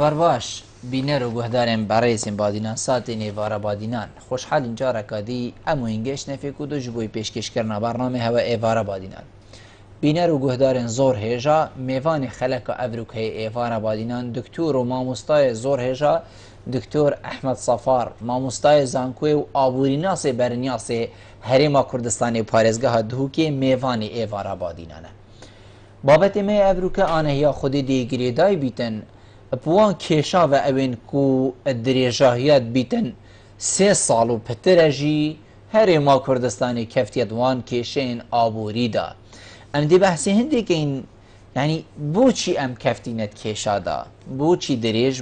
ایوار باش بینر و گهدارم برای سیمبادینان ساتین ایوارا بادینان خوشحال اینجا رکادی امو اینگش نفیکو دو جبوی پیشکش کرنا برنامه هوا ایوارا بادینان بینر و گهدارن زور هیجا میوان خلق افروک هی ایوارا بادینان دکتور و ماموستای زور هیجا دکتور احمد صفار ماموستای زانکوی و آبوریناس برنیاس هریما کردستانی پارزگاه دهوکی میوان ایوارا بادینانه بابت می افروک آنه یا خودی دیگریدای بیتن بوان کشا و اوین کو دریجاهیت بیتن 3 سال و پترجی هر ما کردستانی کفتیت وان کشین آبوری دا ام دی بحثی هندی که این یعنی بو چی ام کفتینت کشا دا بو چی دریج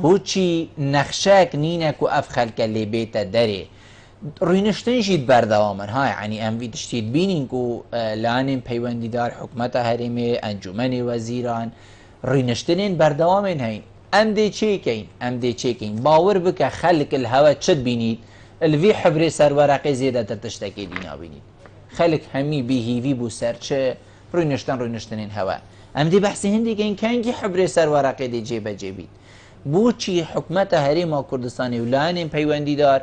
بو چی نخشک نینک و اف خلک لی بیت داره روینشتن جید بردوامن ها یعنی ام ویدشتید بینین کو لانین پیوندیدار حکمت هرمی انجمن وزیران روینشتنین بردوامن هین ام دی چیکین باور بکه خلق الهوا چد بینید الوی حبر سر ورقی زیده تر تشتکی دینا بینید خلق همی بی هیوی بو سر چه روینشتنین هوا ام دی بحثی هندی که این کنگی حبر سر ورقی دی جیبه جیبید بو چی حکمت هرمی کردستانی و لانین پیوندیدار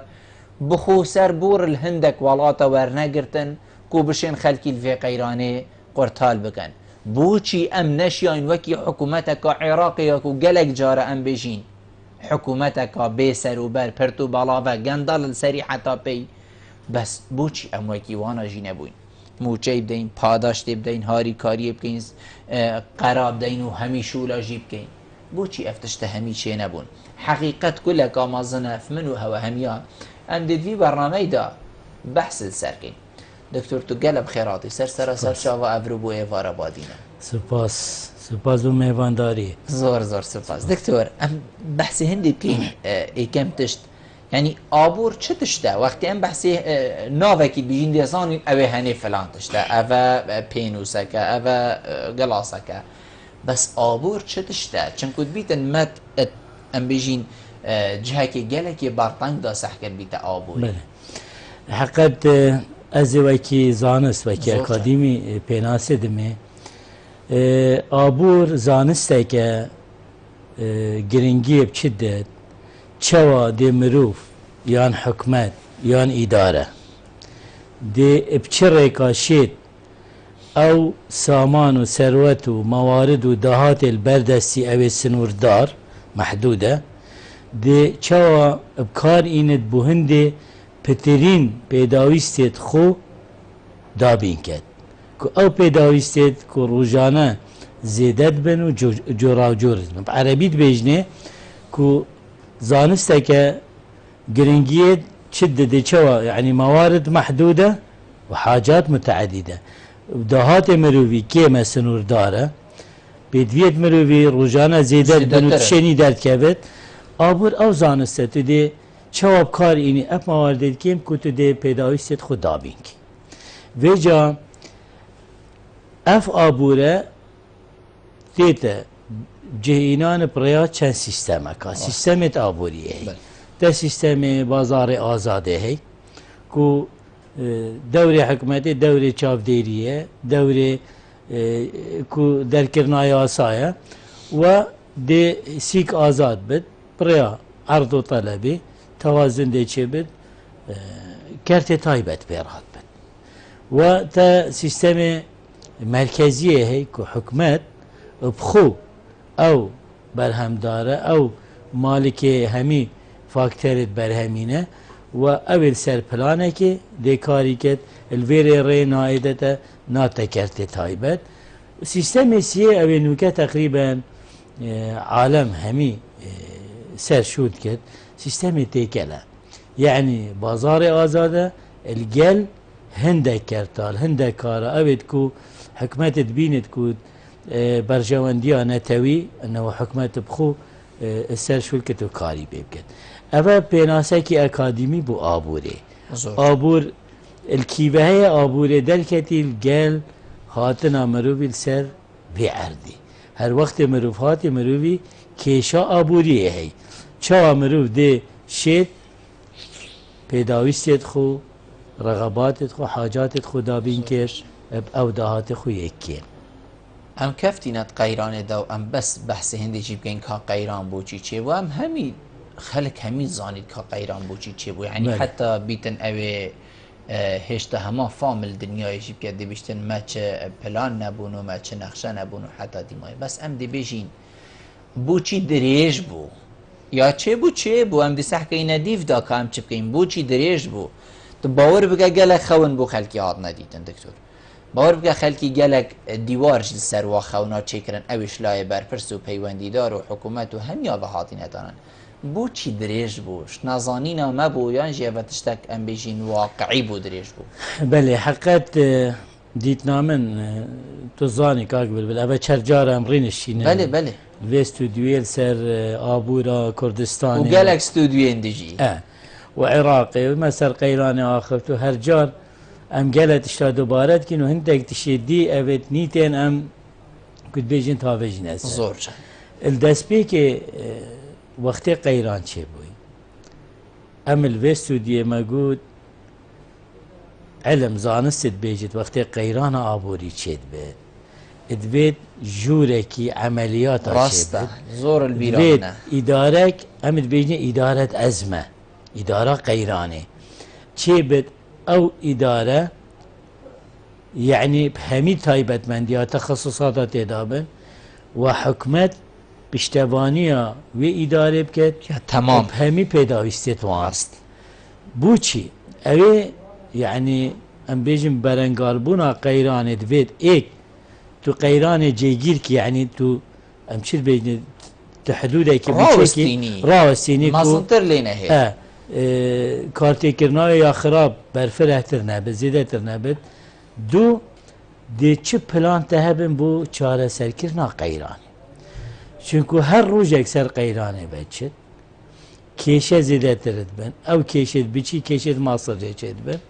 بخو سر بور الهندك ولاتا ورنگرتن کو بشین خلکی الفی قیرانه قرطال بکن بوچی ام نشیان وکی حکومتک عراقی کو گلک جاره ام بجین حکومتک بیسر و بر پرتو بالا و گندال السری حتا پی بس بوچی ام وکی وانا جی نبوین موچه بدین پاداش بدین هاری کاری بکین قراب بدین و همی شولا جی بکین بوچی افتشته همی چه نبون حقیقت کلک آمازنه فمنو هوا همیا ام دیدی برنامه دا بحث سرکین دکتر تو قلب خیراتی سر شاوا افرو بو ایوارا بادینه سپاس و میوانداری زور سپاس دکتر ام بحثی هندی بکین ایکم تشت یعنی آبور چه تشته وقتی ام بحثی ناوکی بیجین دیزانین اوه هنی فلان تشته اوه پینوسکه اوه گلاسکه بس آبور چه تشته چنکود بیتن مت ام بیجین جهکی گلکی بارتنگ دا سحکر بیت آبوری بله حقیقت از وکی زانست وکی اکادیمی پیناسه دمه آبور زانسته که گرنگی بچید داد چوا دی مروف یان حکمت یان اداره دی بچه ریکاشید او سامان و ثروت و موارد و دهات البردستی او سنوردار محدوده دی چوا بکار اینت بو هنده پترین پیداویستت خو دابین کد که او پیداویستت که روزانه زیدت بن و جورا جورز بن عربیت بیجنه که زانسته که گرنگیت چد دی چوا یعنی موارد محدوده و حاجات متعدده دهات مروی که مسنور داره بدویت مروی روزانه زیدت بن و تشنی درد کبت آبور او زانسته تو دی چواب کار اینی اپ مواردید کیم که تو دی پیدایستت خود دابین کی ویجا اف آبوره دیتا جهینان پریا چند سیستمه که سیستمت آبوریه هی ده سیستم بازار آزاده هی که دور حکمتی دور چاودیریه دور که در کرنای آسایه و دی سیک آزاد بد بریا عرض و طلبی توازن دی چه بد کرت تایبت بیرات بد و تا سیستم مرکزیه هی که حکمت بخو او برهم داره او مالک همی فاکترت برهمینه و اول سرپلانه که دی کاری کد الویر ری نایدت ناتا کرت تایبت سیستم سیه او نوکه تقریبا عالم همی سرشود کد سیستم تیکله یعنی بازار آزاده الگل هنده کرتال هنده کارا اوید کو حکمت بینید کو برجواندیا نتوی انه حکمت بخو سرشود کد و کاری بیبکد اوه پیناسه کی اکادیمی بو آبوره آبور الکیوه آبوره دلکتی الگل خاطنا مروبی سر بی عردی هر وقت مروف هاتی مروفی کشا آبوریه هی چا مروف ده شید پیداویستت خو رغباتت خو حاجاتت خو دابین کش او دهات خو یکیه ام كفتينات قيران دو ام بس بحث هندي جيب كين كا قيران بوشي تشي وام همي خلق همي زانيد كا قيران بوشي تشي يعني بله. حتى بيتن اوي هشتا هما فامل دنيا يجيب كده بيشتن ما چه پلان نبونو ما چه نقشه نبونو حتى ديماي بس ام دي بيجين بوچی دریج بو یا چه بو ام دی سحکه ندیف دا که ام چه بکیم بوچی دریج بو تو باور بگه گلک خون بو خلکی هاد ندیدن دکتور باور بگه خلکی گلک دیوار جل سر و خونا چه کرن اوش لای برپرس و پیوندیدار و حکومت و همیا به هاتی ندانن بوچی دریج بوش نزانینا ما بو یا جیوتشتک ام بیجین واقعی بو دریج بو بله حقیقت دیتنا من تو زانی که بل اوه چرجار امرینشینه بله و استودیویل سر آبورا کردستان و گلک استودیو اندجی و عراقی و مثل قیران آخر تو هر جار ام گلت اشتا دوبارت کن و هندک تشدی اوید نیتین ام کد بیجین تاویجین است زور جان الدست بی که وقتی قیران چه بوی ام الوستودیو مگود علم زانست بیجید وقتی قیران آبوری چید بید ادبید جورکی عملیات راسته زور بید البیرانه ادارک امد بیجنه ادارت ازمه اداره قیرانه چه بید او اداره يعني بهمي تايبت مندية تخصصات تدابن وحكمت بشتبانية وإدارة بكت تمام بهمي پیداویستیت وانست بوچی اوه يعني ام بيجم برنگاربونا قيران دوید ایک تو قيران جيگير كي يعني تو ام چل بيجن تحدوده كي راوستيني مازنتر لينه هي کارتی کرنای یا خراب برفره تر نبود زیده تر نبود دو دی چه پلان تهبن بو چاره سر کرنا قیرانی چونکو هر روز اکثر قیرانی بچید کیشه زیده ترد بن او کیشه بچی کیشه ماصر جید بن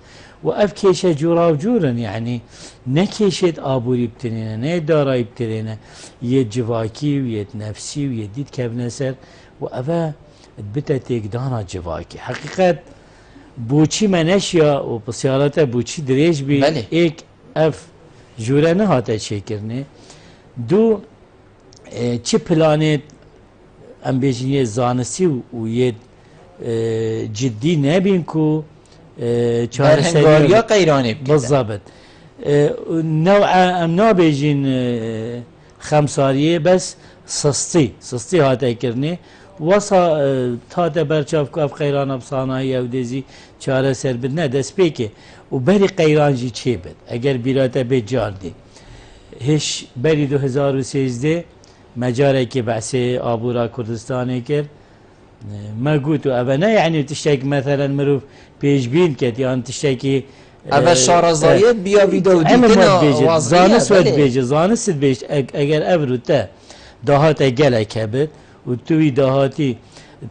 و اف کیشه جورا و جورن يعني نه کیشه آبوری بترینه نه دارایی بترینه یه جواکی و یه نفسی و یه دید کبنه سر و اوه بتا تقدانا جواکی حقیقت بوچی منشیا و بسیارات بوچی دریج بی بله. ایک اف جوره نه هاته چه کرنه دو چه پلانت ام بیجنیه زانسی و یه جدی نبین کو برهنگاریا قیرانی بکده بالضبط نوع ام نابیجین خمساریه بس سستی هاته کرنه وصا تاته برچاف کو اف قیران بصانایی او دیزی چاره سر بد نه دست پیکه و بری قیران جی چه بد اگر بیراته به جاردی هش بری 2013 مجاره که بحث آبورا کردستانی کرد ما قلت اوه نه يعني تشتاك مثلا مروف پیش بین کد یا تشتاکی اوه شارزایت بیا ویدو دیدن زانست ود بیجه زانست بیج اگر ابرو تا دهات گله کبد و توی دهاتی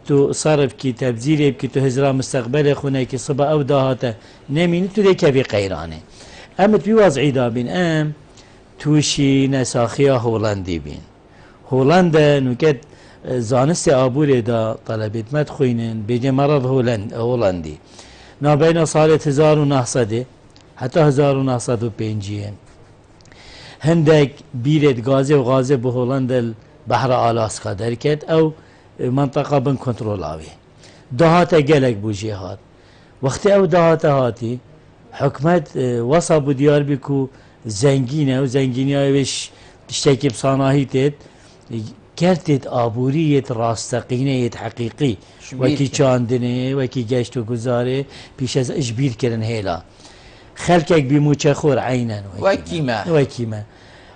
تو صرف کی تبذیری کی تو هزرا مستقبل خونه کی صبح او دهات نمینی تو دی کبی قیرانه اما توی وضعی دا بین ام توشی نساخیا هولندی بین هولند نوکت زانست آبوری دا طلبیت مد خوینن بیجه مرض هولندی نابین سال 1900 حتی 1905 هندک بیرت غازه و غازه به هولند بحر آلاسکا درکت او منطقه بن کنترل آوی دهات گلک بو جهاد وقتی او دهات هاتی حکمت وصا بو دیار بکو زنگینه و زنگینی آویش تشتکی بصاناهی تید کرتید آبوریت راستقینه حقیقی وکی چاندنه وکی گشت و گذاره پیش از اجبیر کرن هیلا خلکک بیموچه خور عینا وکیمه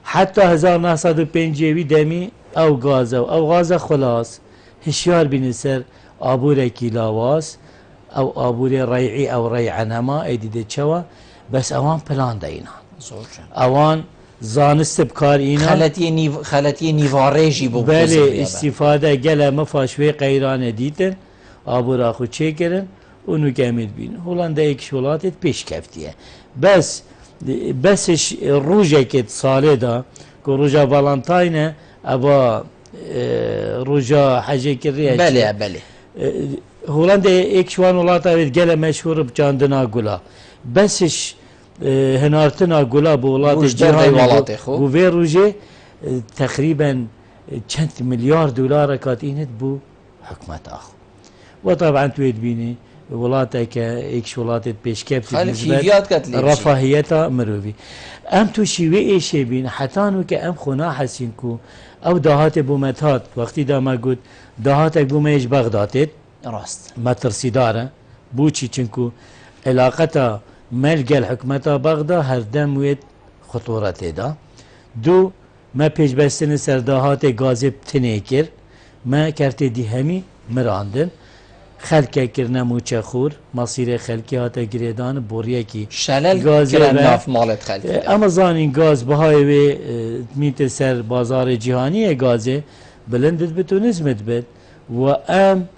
حتی 1905 دمی او غازه خلاص هشیار بین سر آبوره کی لاواس او آبوره ریعی او ریعنما ایدیده چوا بس اوان پلان دینا اوان زانست بکار اینا خلطی نیوارجی بو بله استفاده گله مفاشوه قیران دیتن آبورا خود چه کرن اونو کمید بین هولنده ایک شولاتت پیش کفتیه بسش روژه که ساله دا که روژه والانتاینه ابا روژه حجه کریه بله هولنده ایک شوان ولاتا وید گله مشهور بچاندنا گلا بسش هنارتنا گلا بولات جهان گوه روژه تقريبا چند مليار دولار كاتينت بو حكمة اخو وطبعا تويد بيني ولاتك اكش ولاتت بيشكبت رفاهيتها مروفي ام تو شيوي اي شي بين حتى انو ام خونا حسينكو او دهات بومتات وقتی دا ما قلت دهاتك بوميش بغدادت راست ما ترسي داره بوچي چنكو علاقتا ملقى الحكمة بغداد هردم ويد خطورته دا دو ما پیش بستن سردهات غازب تنیکر ما کرته دی همی مراندن خلکه کرنه موچه خور مصیر خلکی هاته گریدان بوریه کی شلل کرن ناف مالت خلکی اما زانین گاز بهای و میت سر بازار جهانی گازه بلندت بتونزمت بد و ام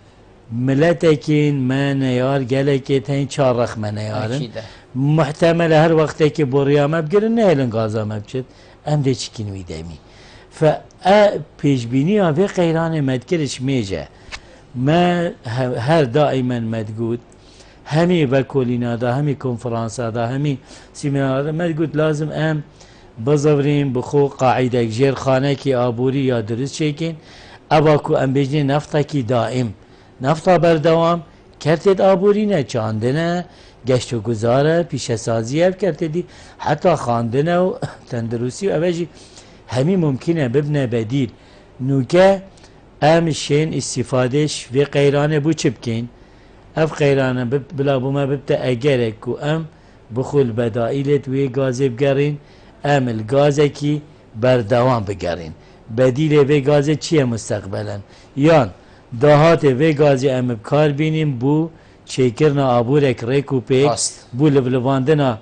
ملتکین ما نیار گله که تین چار رخ ما نیارن محتمل هر وقتی که بوریا ما بگیرن نه هلن گازا ما بچد ام ده چکین ویدمی فا پیشبینی ها و قیران مدکرش میجه ما هر دائما مدقود همي وكولينا دا همي كونفرانسا دا همي سيمينار مدقود لازم ام بزورين بخو قاعدة جير خانه كي آبوري يا درست شيكين اباكو ام بجني نفتا كي دائم نفتا بردوام كرتد آبوري نه چاندنه گشت و گذاره پیش سازی اف کرده دی حتی خواندنه و تندرستی و اوجی همین ممکنه ببنه بدیل نوکه ام شین استفادهش و قیرانه بو چه بکن اف قیرانه بلا بوما ببته اگره که ام بخول بدائلت و گازه بگرین ام الگازه کی بردوام بگرین بدیل و گازه چیه مستقبلا یان دهات و گازه ام بکار بینیم بو چیکرنا آبورک ریکو پیک بو لبلواندنا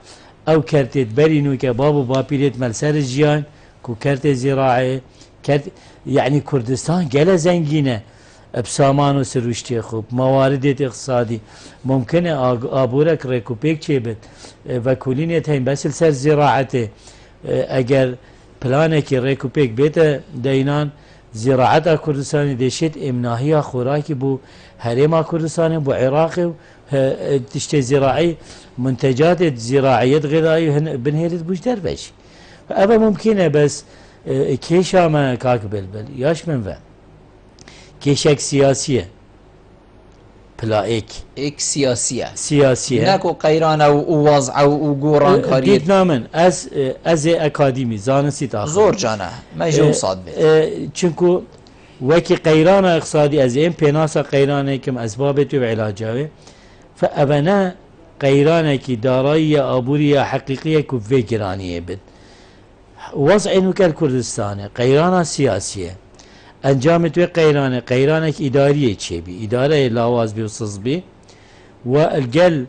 او کرتت برینو که بابو باپیرت ملسر جیان کو کرت زراعه کرت يعني كردستان جل زنجينه بسامان وسروشتي خوب موارد اقتصادي ممكن ابورك ريكوبيك تشيبت وكولينية هين بس السر زراعته اگر بلانك ريكوبيك بيتا دينان زراعة كردستان دشت امناهية خوراكي بو هريما كردستان بو عراقي تشتي زراعي منتجات زراعية غذائية بنهيرت بوش دربش فأبا ممكنه بس كيشا ما كاك بلبل ياش من فهم كيشك سياسية بلا ايك سياسية ناكو قيران او وضع او قوران كاريت ديتنا من از اكاديمي زانسي تاخر زور جانا ما جو صاد بيت چونكو وكي قيران اقتصادي از ام بيناسا قيران كم اسبابتو بعلاجاوه فابنا قيران كي دارائية ابورية حقيقية كوفي جرانية بد وضع انه كالكردستان قيرانة سياسية انجامت قيرانة قيرانة ادارية تشيبي ادارة لاواز بي وصصبي والجل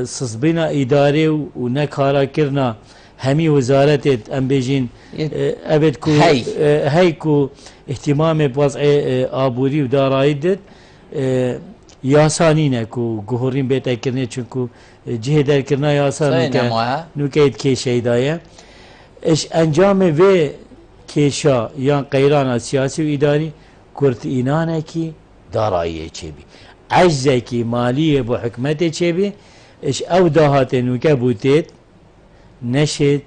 صصبينا اداري ونكارا كرنا همي وزارة ام بيجين ابد كو هيكو اهتمام بوضع ابوري ودارايدت ياسانينا كو جهورين بيتا كرنا چونكو جهدار كرنا ياسان نوكيد كيش هداية اش انجام و کشا یا قیران سیاسی و اداری کرد اینانه کی دارایی چه بی عجزه کی مالیه با حکمت چه بی اش او دهات نوکه بودید نشد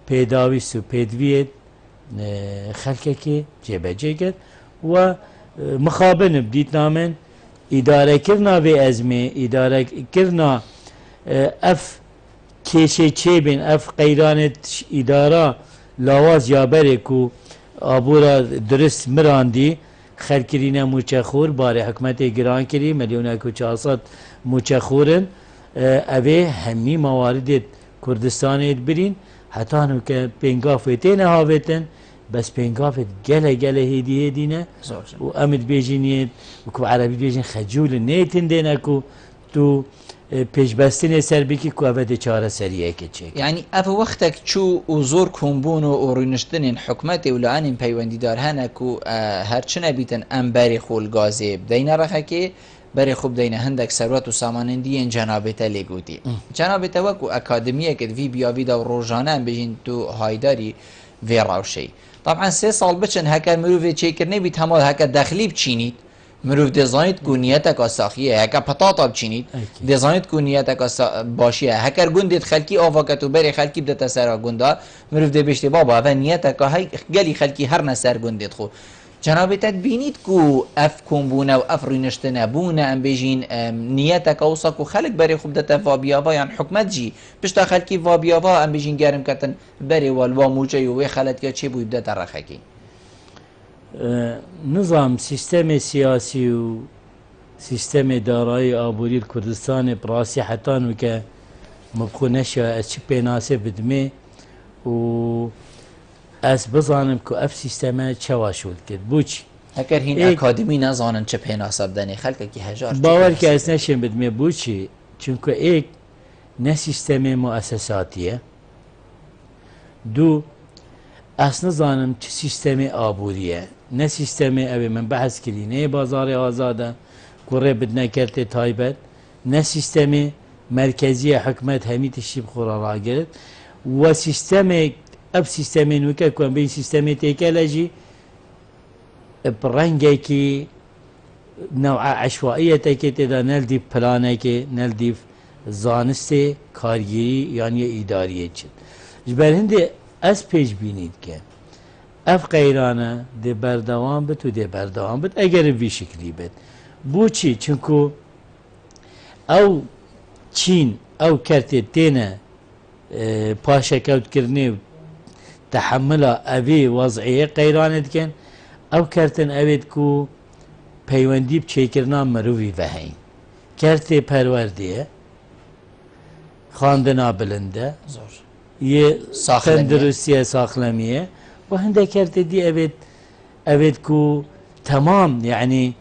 پیداویست و پیدویت خلقه که جبه جگد و مخابن بدیت نامن اداره کرنا و ازمه اداره کرنا اف کشه چه بین اف قیرانت اداره لاواز یابره کو آبورا درست مراندی خلکرینه موچه خور باره حکمت گران کری ملیونه کو 400 موچه خورن اوه همی موارد کردستان برین حتی هنو که پنگافتین هاوتن بس پنگافت گله گله هیدی هیدینه و امد بیجینید و کو عربی بیجین خجول نیتن دینه کو تو پیش بستن سر بکی که اوه چاره سریعه که چه یعنی اوه وقتک چو و زور کنبون و رونشتن حکمت اولان پیوندی دار هنه که هرچنه بیتن ام بری خول گازه بدین رخه که بری خوب دین هندک ثروت و سامانندی جنابته لگوتی جنابته وکو اکادمیه که وی بیاوی دا روزانه ام بجین تو هایداری وی راوشی طبعا 3 سال بچن هکر مروفه چه کرنه بیت همال هکر دخلی بچینید مروف ديزاينت كو نيتك ساخيه هكا بطاطا بچينيت أكيد. ديزاينت كو نيتك باشيه هكر گوندت خلقي اوفاكاتو بري خلقي بدتا سر گوندا مروف دي بيشتي بابا هذا نيتك هاي قالي خلقي هر نسر گوندت خو جنابتك بینید کو اف کمبونه و اف رینشتنه بونه ام بیجین نیتک اوساک و خلق بری خوب دتا وابیاوا یعنی حکمت جی پشتا خلقی وابیاوا ام بیجین گرم کتن بری والوا موجه و خلط یا چه بوی بدتا رخکی نظام سیستم سیاسی و سیستم دارایی آبوری کردستان براسی حتی که مبخونش از چی پیناسه بدمه و از بزانم که اف سیستم چوا شد کرد بوچی هکر هین اکادمی نزانن چه پیناسب دنی خلق کی هزار باور که از نشین بدمه بوچی چونکه ایک نه سیستم مؤسساتیه دو از نزانم چه سیستم آبوریه نه سیستم اوی من بحث کردی نه بازار آزاده کره بدنا کرده تایبت نه سیستم مرکزی حکمت همی تشیب خورا را گرد و سیستم اب سیستم نوکه کن به سیستم تکلجی برنگی که نوع عشوائیت که تدا نلدی پلانه که نلدی زانست کارگیری یعنی اداریه چید جبر هنده از پیش بینید که اف غیرانه ده بردوام بد و ده بردوام بد اگر وی شکلی بد بو چی چونکو او چین او کرتی تینه پاشکوت کرنه تحمل اوی وضعیه غیرانه دکن او کرتن اوید کو پیوندی بچیکرنا مروی وحین کرتی پروردیه خاندنا بلنده زور یه تندرستیه ساخلمیه و هنده کرده دی اوید کو تمام یعنی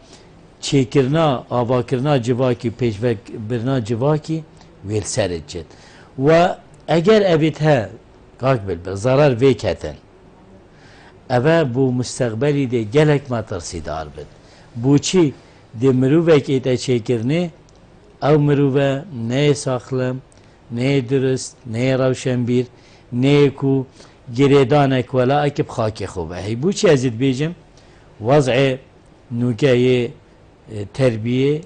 چیکرنا آواکرنا جواکی پیشوک برنا جواکی ویل سرد جد و اگر اوید ها کاک بل ضرر ویکتن اوه بو مستقبلی ده گلک ما ترسی دار بد بو چی ده مروفه که ایتا چیکرنه او مروفه نه ساخلم نه درست نه روشنبیر نه کو گریدانک ولا اکب خاک خوبه هی بو چی ازید بیجم وضع نوکه یه تربیه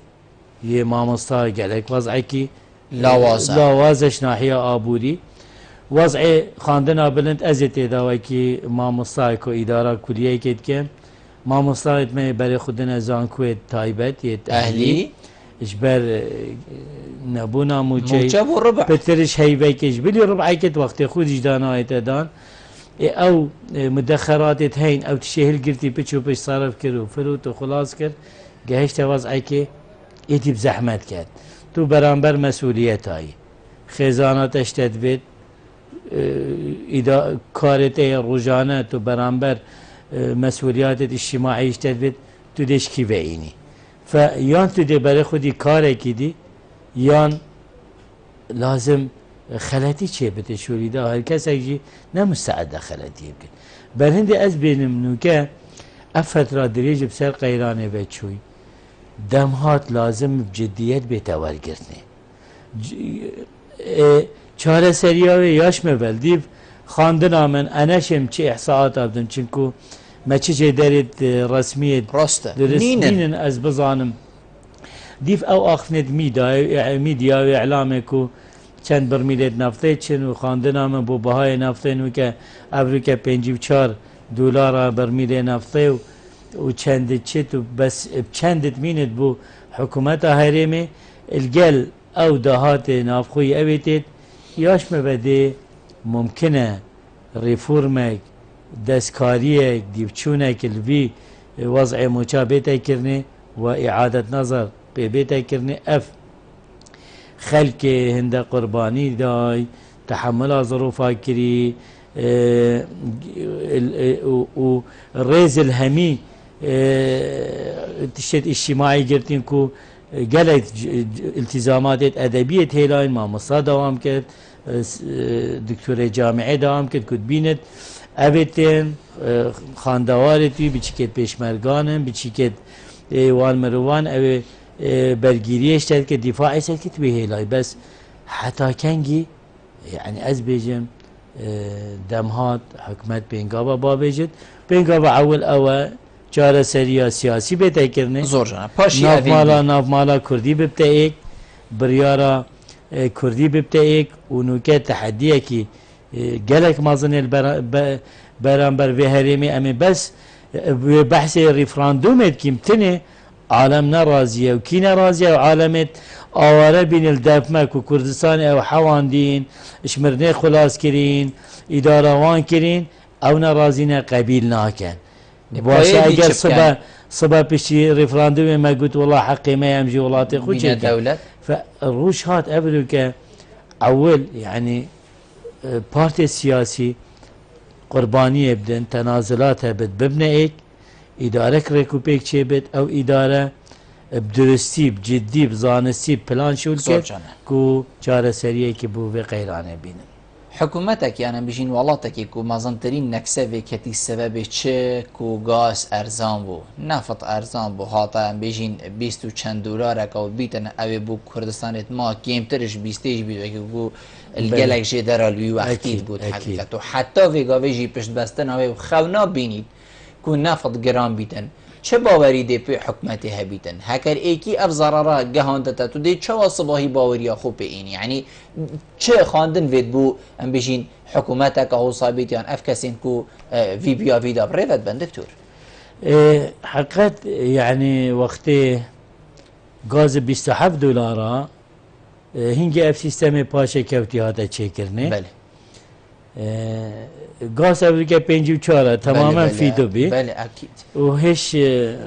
یه مامستا گلک وضعی که لاوازش ناحیه آبوری وضع خاندنا بلند ازید اداوه که مامستا کو اداره کلیه کد که مامستا اتمه برای خودنا زانکوی تایبت یه اهلی اجبر نبونا موجه و ربع بترش هيبه كش بلي ربع كت وقت خودش دانا دان او مدخرات هين او تشهل قرتي بتشو بش صرف كرو فروت وخلاص كر جهشت وضعي كي ايتي بزحمت كات تو برانبر مسؤوليت هاي خزانات اشتد بيت اذا كارته روجانه تو برانبر مسؤوليات اجتماعي اشتد بيت تو دش كي بعيني فيان تو دي برای خودی کاری کدی یان لازم خلطی چه بده شوریده هر کسی جی نمستعد خلطی بکن بر هندی از بینم نوکه افترا دریج بسر قیرانه و چوی دمهات لازم بجدیت بتوال گرنه چاره سریاوی یاش مبل دیب خاندنا من انشم چه احصاءات ابدم چنکو ما چه دارید رسمیت نینن از بزانم دیف او آخفند میدیا و اعلامه کو چند برمیلت نفته چن و خاندنا من بو بهای نفته نو که امریکا 54 دلار برمیل نفته و چند چت و بس چندت میند بو حکومت هریمه الگل او دهات نافخوی اویتید یاش مبده ممکنه ریفورمک دستکاریه دیوچونه کلوی وضع مشابهته کرنه و اعاده نظر به بیته کرنه اف خلق هنده قربانی دای تحمل ظروفا کری و ریز الهمی تشت اجتماعی گرتین کو گلت التزامات ادبیت هیلاین ما مصاد دوام کرد دکتور جامعه دوام کرد کد بیند اویتن خاندوارتی بچیکت پیشمرگانن بچیکت وان مروان اوی برگیریش کرد که دفاعی سر کت به هیلای بس حتی کنگی یعنی از بیجم دمهات حکمت بینگابا با بیجد بینگابا اول اوه چارەسەریە سیاسی بێتەکردنێ زۆر جانە پاشی ناوماڵە کوردی ببتە ئێک بڕیارە کوردی ببتە ئێک و نوکە تەحەدیەکی gelek mazinê beraber vê herêmê em ê bes wê behsê referandumê dikim tinê alem neraziye û kî neraziye û alemê aware bînin li devme ku Kurdistanê ew hewandîn işmirinê xulas kirîn îdara wan kirîn ew nerazîne qebîl nakin başe eger sibe piştî referandumê me got wela heqê me em jî welatê xwe çêkin rûj hat ev rûke ewil yani parti siyasi قربانیه بدن تنازلات بد ببنه ایک اداره کرکوپیک چه بد او اداره بدرستی بجدی بزانستی پلان شول کرد کو چاره سریه که بو و غیرانه بینن حکومتك يعني بيجين ولاتك كو مازنترين نكسه كتي السبب چه كو غاز ارزان بو نفط ارزان بو هاتا بيجين 20 و چند دلار او بيتن او بو كردستان ما كيمترش 20 بيدو كو الجلك جدرالوي وقتي بود حقيقته حتى فيغا بيجي پشت بستن او خونا بينيد كو نفط جرام بيتن چه باوری دی پی حکمتی هبیتن هکر ایکی اف ضررا گهاندتا تو دی چه واصباهی باوریا خوب این یعنی چه خواندن وید بو ام بجین حکومتا که هو صابیتیان اف کسین کو وی بیا ویدا بریفت بند دکتور حقیقت يعني وقتی غاز 27 دلار هنگی اف سیستم پاشه کوتی هاتا چه کرنه بله غاز امریکا 54 تماما في دبي بله اكيد وهش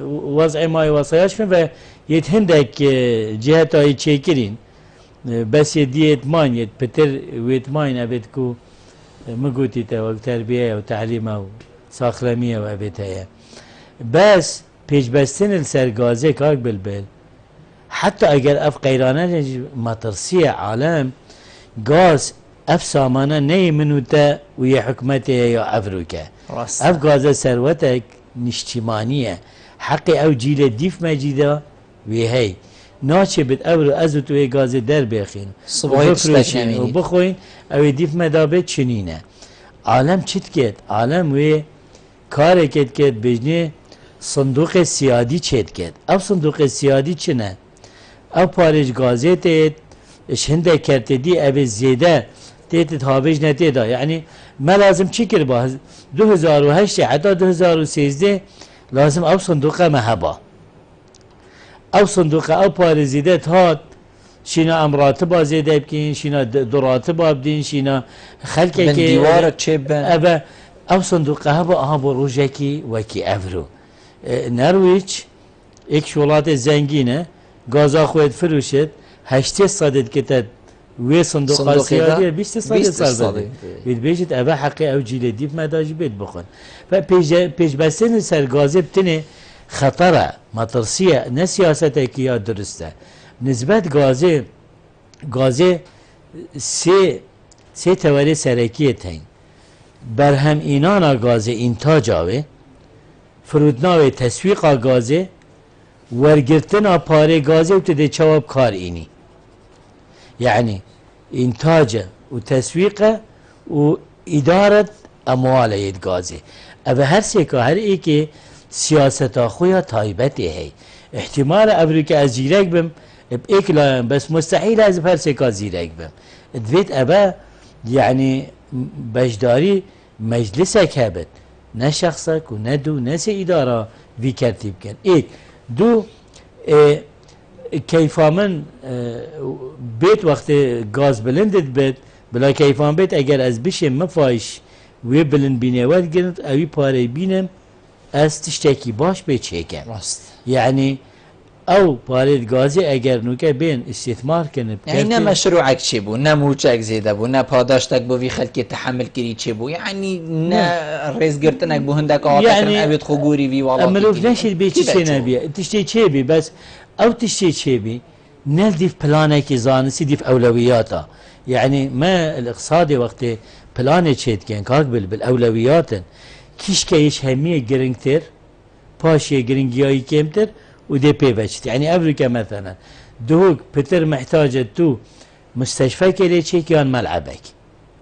وضع ما وصياش فين يت هندك جهتاي تشيكرين بس يديت مان يت بتر ويت ماين ابتكو مقوتي تو تربيه وتعليم وساخرميه وابتها بس بيج بستن السرغازي كاك بالبل حتى اگر اف قيرانه مطرسيه عالم غاز اف سامانه ني منوتا ويا حكمته يا افريكا اف غازه ثروتك نشتمانيه حقي او جيل ديف مجيده وي هي ناچه بد ابرو ازوت وي غازه در بخين وبخوين او ديف مدابه چنينه عالم چت كت عالم وي كار كت بجني صندوق سيادي چت كت او صندوق سيادي چنه او پاريج غازه تيت شنده کرته دي او زيده تيت هابج نتيدا يعني ما لازم تشكر به 2008 حتى 2013 لازم او صندوقه مهبه او صندوقه او پارزیده هات شینا امراتبا زیده بکین شینا دراتبا بدین شینا خلقه که دیوارت چه بن او صندوقه هبا اها روژه کی وکی افرو نرویج ایک شولات زنگینه گازا خوید فروشد 80 صدد کتد وی صندوق سیادی 20 سال بده بید بیشت اوه حقی او جیل دیف مداجی بید بخون و پیش بستن سرگازه بتنه خطره مطرسیه نه سیاسته که یا درسته نسبت گازه سه توری سرکیه تین برهم اینانا گازه انتاج آوه فرودناوه تسویق گازه ورگرتنا پاره گازه و تده چواب کار اینی يعني إنتاجه وتسويقه وإدارة أمواله يتغازي أبا هر سيكا هر إيكي سياسة أخويا طايبتي هي احتمال أمريكا أزيرك بم بإيك لا بس مستحيل لازم هر سيكا زيرك بم دويت أبا يعني بجداري مجلسك هبت نه شخصك ونا دو نسي إدارة في كرتيب كان إيك دو كيفا من بيت وقت غاز بلندت بيت بلا كيفان بيت اگر از بشم مفايش وي بلند بينه ود گرنت اوي پاره بينم از تشتكي باش بيت شيكم يعني او پاره غازي اگر نوكه بين استثمار كنب يعني نه مشروعك چه بو نه موچك زيده بو نه پاداشتك بو في خلق تحمل كري چه بو يعني نه ريز گرتنك بو هندك يعني ابيت خغوري في والله امروف نشيد بيت چه نبي تشتي چه بي بس او تشتي چه بي نل ديف بلانك زانسي ديف اولوياته يعني ما الاقتصادي وقت بلانه چيت كان كاك بالاولويات كيش كيش هميه جرينتر باشي جرينجياي كيمتر ودي بيبشت يعني امريكا مثلا دوك بتر محتاجه تو مستشفى كلي تشيك يان ملعبك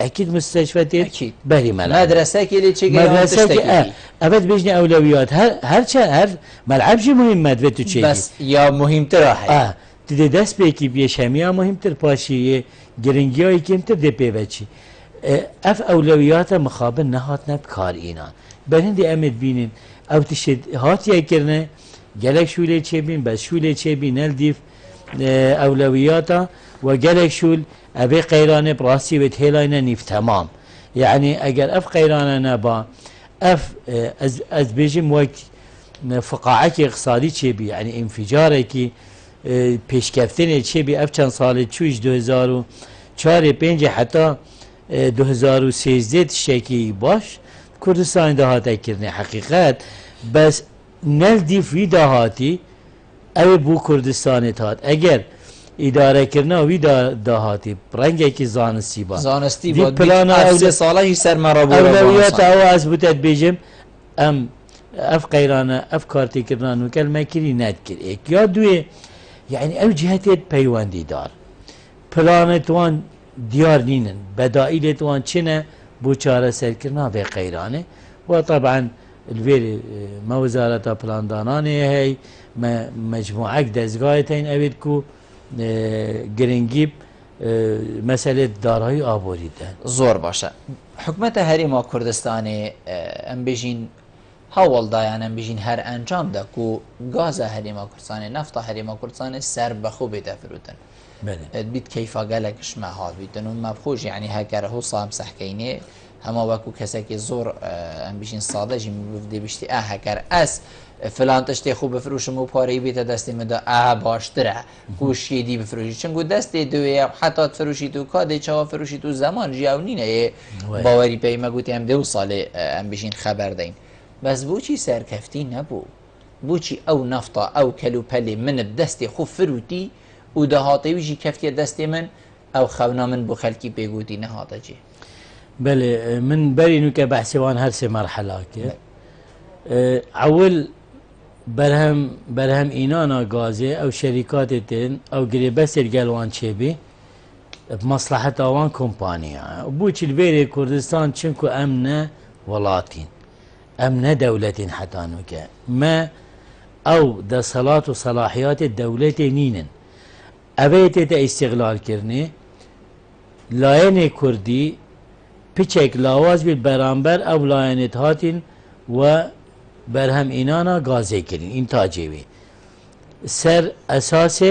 اكيد مستشفيات أكيد. بري ملعب مدرسه كي تشي مدرسه ابد بيجني اولويات هر ملعب شي مهم مدرسه تشي بس يا مهم ترى تدي دست بيكي بيشميا مهم تر باشي جرينجيا كيم تر دي بيبچي اف اولويات مخابن نهات نبكار اينا بهندي امد بينين او تشد هات يكرنه جلك شولي تشبين بس شولي تشبين الديف اولوياته وجلك شول ابي قيرانه براسي بتهيلانا نيف تمام يعني اجر اف قيرانه نبا اف از بيجم وقت فقاعك اقتصادي تشبي يعني انفجارك پیشکفتن چه بی اف چند سال چوش 2004 5 حتی 2013 شکی باش کردستان دهاته کرنه حقیقت بس نل دیف وی دهاتی او بو کردستان تات اگر اداره کرنا وی دهاتی رنگه کی زانستی با زانستی با پلان اول ساله سر مرا بوده اولویات او از بوتت بیجم ام اف قیرانه اف کارتی کرنا نو کلمه کری ند کر ایک یا دوی يعني او جهتين بيواندي دار بلانتوان ديار نينن بدائلتوان چنه بو چاره سركرنا في قيرانه وطبعا الفير ما وزارة بلاندانانه هي مجموعة دزگاهتين اويدكو گرنگيب مسألة دارهاي آبوريدن زور باشه حكومت هريما كردستاني ام بيجين هاول دایانم بیشین هر انجام ده کو گاز هریما کردستان نفت هریما کردستان سر بخو بیده فرودن بله بیت کیفا گلکش مهاد بیدن و مبخوش يعني هکر هو صام سحکینه هما وکو کسی که زور ام بیشین ساده جی میبفده بیشتی هکر اس فلان تشتی خوب بفروشم و پاره بیت دستی مدا باشتره کوشی دی بفروشی چون گو دستی دوی حتی فروشی تو کاده چا فروشی تو زمان جاونینه باوری پیما گوتی هم 2 سال ام بیشین خبر دین بس بوچی سرکفتی نبو بوچی او نفطا او کلو پلی من بدستی خوب فروتی و دهاتی ویجی کفتی دستی من او خونا من بو خلکی بگوتی نهاتا جی بله من برينو كبحثوان هرسي مرحلة اول برهم اينانا غازي او شركات تين او قريبس القلوان شبي بمصلحة اوان كومبانيا بوچ البيري كردستان چنكو امنه ولاتين امنه دولتين حتى نوكا ما او ده صلاة وصلاحيات الدولة نينن ابيت استغلال كرني لاين كردي پیچک لاواز بیل برانبر او لاینت هاتین و برهم اینانا گازه کرین این تاجیوی سر اساس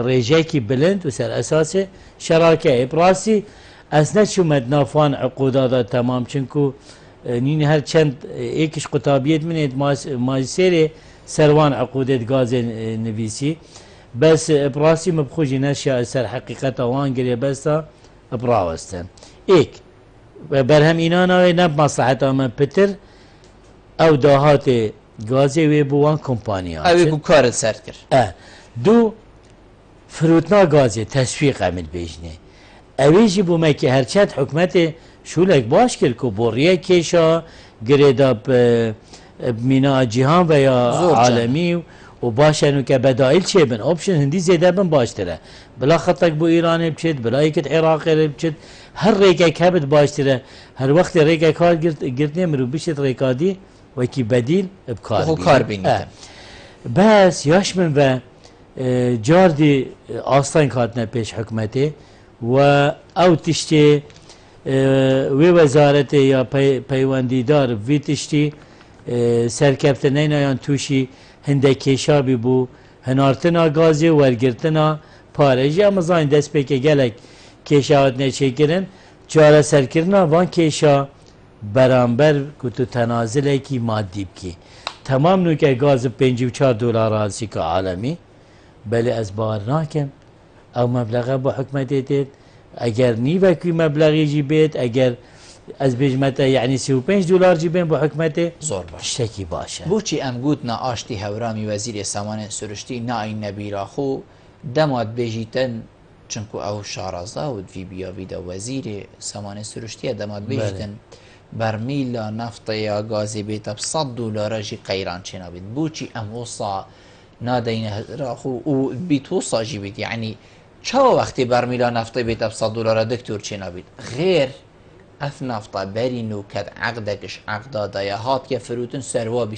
ریجه بلند و سر اساس شراکه براسی اسنه شومد نافان عقودادا تمام چنکو نین هر چند ایکش قطابیت منید ماجسیر سروان عقودت گاز نویسی بس براسی مبخوشی نشیا سر حقیقت وان گریه بستا براوستن ایک برهم اینانا نب مصلحت آمن پتر او داهات گازی وی بوان کمپانیا اوی بو کارت سر کرد دو فروتنا گازی تسویق عمل بیجنه اوی جی بو مکی هرچند حکمت شولک باش کرد که بوریه کشا گریدا مینا جهان و یا عالمی و باشن که بدائل چه بن اوپشن هندی زیاده بن باشتره بلا خطک بو ایران بچد بلا یکت عراق بچد هر ریکه کبد باشتره هر وقت ریکه کار گرد نمرو بشد ریکادی و کی بدیل بکار بینید بس یاش من و جاردی آستان کاتنه پیش حکمته و او تشتی وی وزارت یا پیوندیدار وی تشتی سرکفتنه نیان توشی هنده کشابی بو هنارتنا گازی ورگرتنا پارجی اما زاین دست پی که گلک کشاوت نچه کرن چاره سرکرنا وان کشا برانبر کتو تنازله کی مادی بکی تمام نو که گاز 54 دلار آسی که عالمی بله از باور ناکم او مبلغه با حکمتی تید اگر نیوه که مبلغی جی بیت اگر از بجمته یعنی 35 دلار جیبین با حکمت زور باش شکی باشه بوچی ام گوتنا آشتی هورامی وزیر سامان سرشتی نا این نبیرا خو دماد بجیتن چونکو او شارازه و دوی بیاوی دا وزیر سامان سرشتی دماد بجیتن برمیلا نفت یا گازی بیتا ب 100 دلار جی قیران چنا بید بوچی ام وصا نادین راخو و بیت وصا جی بید یعنی چاو وقتی برمیلا نفتی بیت اب $100 دکتور چی نبید غیر اف نفتا برینو کد عقدکش عقدا دایا هات که فروتن سروا $24